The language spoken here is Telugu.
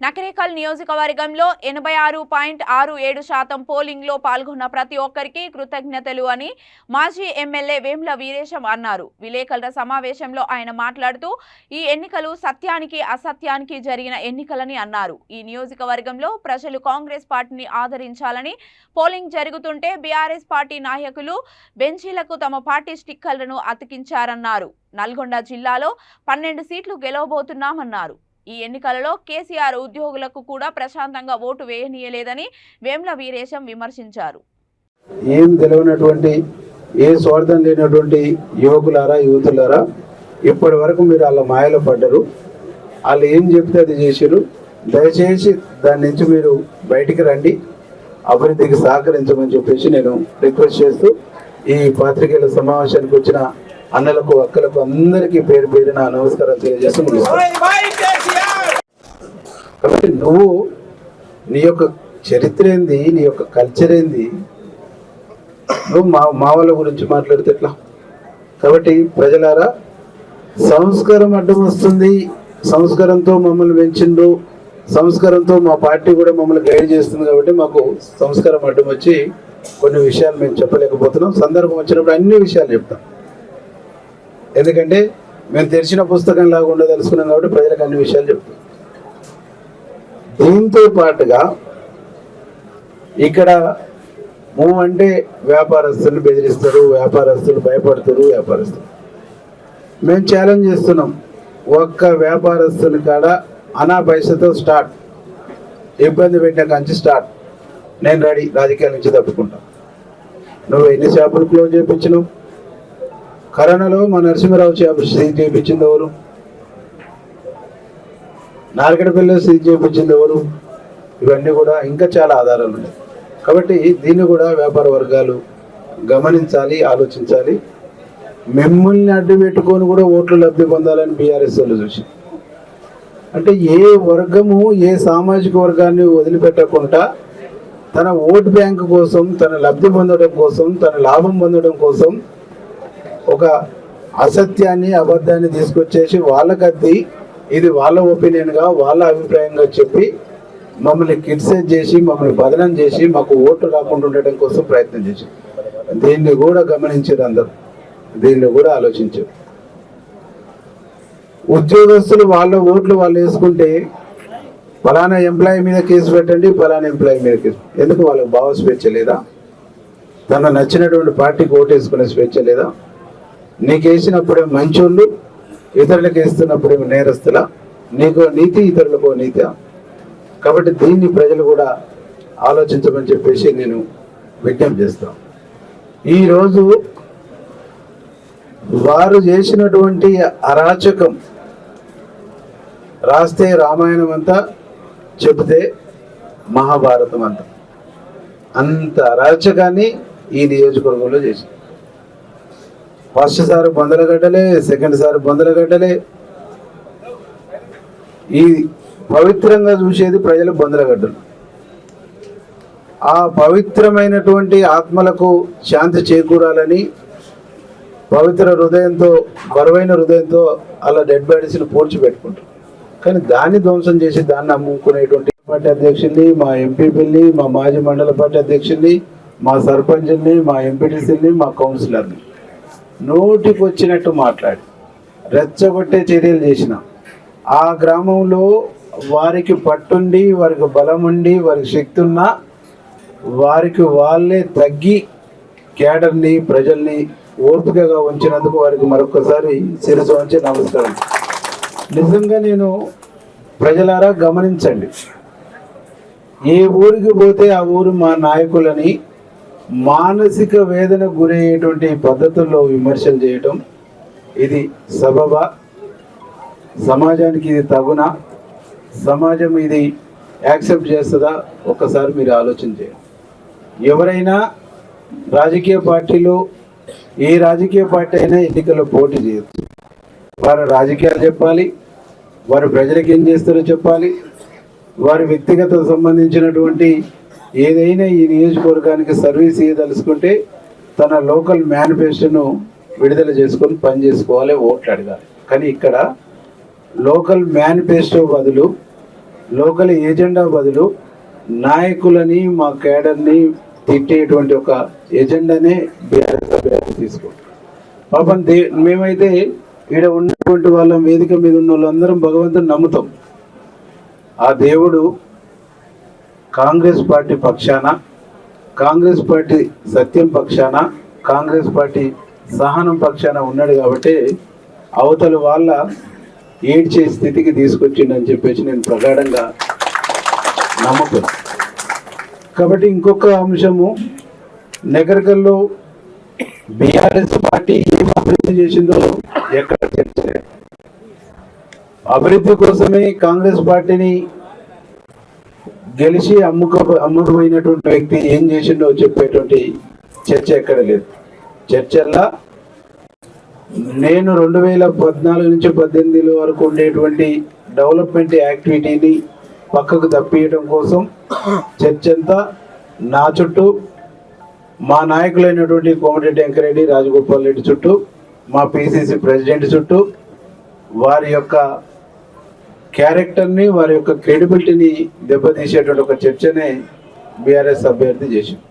నకరేకల్ నియోజకవర్గంలో 86.67% పోలింగ్లో పాల్గొన్న ప్రతి ఒక్కరికి కృతజ్ఞతలు అని మాజీ ఎమ్మెల్యే వేముల వీరేశం అన్నారు. విలేకరుల సమావేశంలో ఆయన మాట్లాడుతూ ఈ ఎన్నికలు సత్యానికి అసత్యానికి జరిగిన ఎన్నికలని అన్నారు. ఈ నియోజకవర్గంలో ప్రజలు కాంగ్రెస్ పార్టీని ఆదరించాలని పోలింగ్ జరుగుతుంటే బీఆర్ఎస్ పార్టీ నాయకులు బెంచీలకు తమ పార్టీ స్టిక్కర్లను అతికించారన్నారు. నల్గొండ జిల్లాలో 12 సీట్లు గెలవబోతున్నామన్నారు. ఈ ఎన్నికలలో కేసీఆర్ ఉద్యోగులకు కూడా ప్రశాంతంగా ఓటు వేయనీయలేదని వేముల వీరేశం విమర్శించారు. ఏం తెలియనటువంటి ఏ స్వార్థం లేనటువంటి యువకులారా యువతులారా ఇప్పటి వరకు మీరు వాళ్ళ మాయలో పడ్డరు. వాళ్ళు ఏం చెప్తే అది చేశారు. దయచేసి దాని నుంచి మీరు బయటికి రండి, అభివృద్ధికి సహకరించమని చెప్పేసి నేను రిక్వెస్ట్ చేస్తూ ఈ పాత్రికేయుల సమావేశానికి వచ్చిన అన్నలకు అక్కలకు అందరికీ పేరు పేరున నమస్కారం తెలియజేస్తూ కాబట్టి నువ్వు నీ యొక్క చరిత్ర ఏంది, నీ యొక్క కల్చర్ ఏంది, నువ్వు మా వాళ్ళ గురించి మాట్లాడితే ఎట్లా? కాబట్టి ప్రజలారా, సంస్కారం అడ్డం వస్తుంది. సంస్కారంతో మమ్మల్ని పెంచిండ్రు, సంస్కారంతో మా పార్టీ కూడా మమ్మల్ని గైడ్ చేస్తుంది. కాబట్టి మాకు సంస్కారం అడ్డం వచ్చి కొన్ని విషయాలు మేము చెప్పలేకపోతున్నాం. సందర్భం వచ్చినప్పుడు అన్ని విషయాలు చెప్తాం. ఎందుకంటే మేము తెరిచిన పుస్తకం లాగా ఉండదలుచుకున్నాం కాబట్టి ప్రజలకు అన్ని విషయాలు చెప్తాం. దీంతో పాటుగా ఇక్కడ అంటే వ్యాపారస్తులు బెదిరిస్తారు, వ్యాపారస్తులు భయపడుతారు. వ్యాపారస్తులు మేము ఛాలెంజ్ చేస్తున్నాం. ఒక్క వ్యాపారస్తుని కాడ అనా పైసతో స్టార్ట్, ఇబ్బంది పెట్టిన కంచి స్టార్ట్, నేను రెడీ, రాజకీయాల నుంచి తప్పుకుంటా. నువ్వు ఎన్ని షాపులు క్లోజ్ చేయించినావు? కరోనాలో మా నరసింహరావు షాపు సీజ్ చేయించింది ఎవరు? నార్కడపల్లిలో సీజ్ చేయించింది ఎవరు? ఇవన్నీ కూడా ఇంకా చాలా ఆధారాలు ఉన్నాయి. కాబట్టి దీన్ని కూడా వ్యాపార వర్గాలు గమనించాలి, ఆలోచించాలి. మిమ్మల్ని అడ్డు పెట్టుకొని కూడా ఓట్లు లబ్ధి పొందాలని బీఆర్ఎస్ వాళ్ళు చూసి, అంటే ఏ వర్గము ఏ సామాజిక వర్గాన్ని వదిలిపెట్టకుండా తన ఓటు బ్యాంకు కోసం, తన లబ్ధి పొందడం కోసం, తన లాభం పొందడం కోసం ఒక అసత్యాన్ని అబద్ధాన్ని తీసుకొచ్చేసి వాళ్ళకద్ది ఇది వాళ్ళ ఒపీనియన్గా వాళ్ళ అభిప్రాయంగా చెప్పి మమ్మల్ని క్రిటిసైజ్ చేసి మమ్మల్ని బదనం చేసి మాకు ఓట్లు రాకుండా ఉండడం కోసం ప్రయత్నం చేసి, దీన్ని కూడా గమనించారు అందరూ, దీన్ని కూడా ఆలోచించారు. ఉద్యోగస్తులు వాళ్ళ ఓట్లు వాళ్ళు వేసుకుంటే ఫలానా ఎంప్లాయీ మీద కేసు పెట్టండి, ఫలానా ఎంప్లాయీ మీద కేసు, ఎందుకు వాళ్ళకి భావ స్వేచ్ఛ లేదా? తన నచ్చినటువంటి పార్టీకి ఓటు వేసుకునే స్వేచ్ఛ లేదా? నీకు వేసినప్పుడే మంచోళ్ళు, ఇతరులకు వేస్తున్నప్పుడేమో నేరస్తులా? నీకు నీతి, ఇతరులకు నీతి. కాబట్టి దీన్ని ప్రజలు కూడా ఆలోచించమని చెప్పేసి నేను విజ్ఞప్తి చేస్తాను. ఈరోజు వారు చేసినటువంటి అరాచకం రాస్తే రామాయణం అంతా, చెబితే మహాభారతం అంతా, అంత అరాచకాన్ని ఈ నియోజకవర్గంలో చేసి, ఫస్ట్ సారి బొందలగడ్డలే, సెకండ్ సారి బొందలగడ్డలే. ఈ పవిత్రంగా చూసేది ప్రజలు బొందలగడ్డలు. ఆ పవిత్రమైనటువంటి ఆత్మలకు శాంతి చేకూరాలని పవిత్ర హృదయంతో, బరువైన హృదయంతో అలా డెడ్ బాడీస్ని పూడ్చిపెట్టుకుంటారు. కానీ దాన్ని ధ్వంసం చేసి దాన్ని అమ్ముకునేటువంటి పార్టీ అధ్యక్షుల్ని, మా ఎంపీపీని, మా మాజీ మండల పార్టీ అధ్యక్షుల్ని, మా సర్పంచ్ని, మా ఎంపీటీసీని, మా కౌన్సిలర్ని నోటికి వచ్చినట్టు మాట్లాడి రెచ్చగొట్టే చర్యలు చేసిన ఆ గ్రామంలో వారికి పట్టుండి, వారికి బలం ఉండి, వారికి శక్తి ఉన్నా వారికి వాళ్ళే తగ్గి కేడర్ని, ప్రజల్ని ఓపికగా ఉంచినందుకు వారికి మరొకసారి శిరస్సు వంచి నమస్కారం. నిజంగా నేను ప్రజలారా గమనించండి, ఏ ఊరికి పోతే ఆ ఊరు మా నాయకులని మానసిక వేదన గురయ్యేటువంటి పద్ధతుల్లో విమర్శలు చేయటం, ఇది సబబా? సమాజానికి ఇది తగునా? సమాజం ఇది యాక్సెప్ట్ చేస్తుందా? ఒక్కసారి మీరు ఆలోచన చేయండి. ఎవరైనా రాజకీయ పార్టీలో, ఏ రాజకీయ పార్టీ అయినా ఎన్నికల్లో పోటీ చేయొచ్చు. వారు రాజకీయాలు చెప్పాలి, వారు ప్రజలకు ఏం చేస్తారో చెప్పాలి, వారి వ్యక్తిగత సంబంధించినటువంటి ఏదైనా ఈ నియోజకవర్గానికి సర్వీస్ ఇవ్వదలుచుకుంటే తన లోకల్ మేనిఫెస్టోను విడుదల చేసుకొని పని చేసుకోవాలి, ఓట్లు అడగాలి. కానీ ఇక్కడ లోకల్ మేనిఫెస్టో బదులు లోకల్ ఏజెండా బదులు నాయకులని మా కేడర్ని తిట్టేటువంటి ఒక ఎజెండానే బీఆర్ఎస్ అభ్యర్థి తీసుకోండి. పాపం మేమైతే ఈడ ఉన్నటువంటి వాళ్ళ వేదిక మీద ఉన్న వాళ్ళందరం భగవంతుని నమ్ముతాం. ఆ దేవుడు కాంగ్రెస్ పార్టీ పక్షాన, కాంగ్రెస్ పార్టీ సత్యం పక్షాన, కాంగ్రెస్ పార్టీ సహనం పక్షాన ఉన్నాడు కాబట్టి అవతల వాళ్ళ ఏడ్చే స్థితికి తీసుకొచ్చిండని చెప్పేసి నేను ప్రగాఢంగా నమ్ముతాను. కాబట్టి ఇంకొక అంశము, నగరికల్లో బీఆర్ఎస్ పార్టీ ఏం అభివృద్ధి చేసిందో ఎక్కడ చర్చ లేదు. అభివృద్ధి కోసమే కాంగ్రెస్ పార్టీని గెలిచి అమ్ముకుపోయినటువంటి వ్యక్తి ఏం చేసిండో చెప్పేటువంటి చర్చ ఎక్కడ లేదు. చర్చల్లా నేను 2014 నుంచి 18 వరకు ఉండేటువంటి డెవలప్మెంట్ యాక్టివిటీని పక్కకు తప్పియడం కోసం చర్చ అంతా నా చుట్టూ, మా నాయకులైనటువంటి కోమటిరెడ్డి వెంకరెడ్డి, రాజగోపాల్ రెడ్డి చుట్టూ, మా పిసిసి ప్రెసిడెంట్ చుట్టూ, వారి యొక్క క్యారెక్టర్ని, వారి యొక్క క్రెడిబిలిటీని దెబ్బతీసేటువంటి ఒక చర్చనే బీఆర్ఎస్ అభ్యర్థి చేసింది.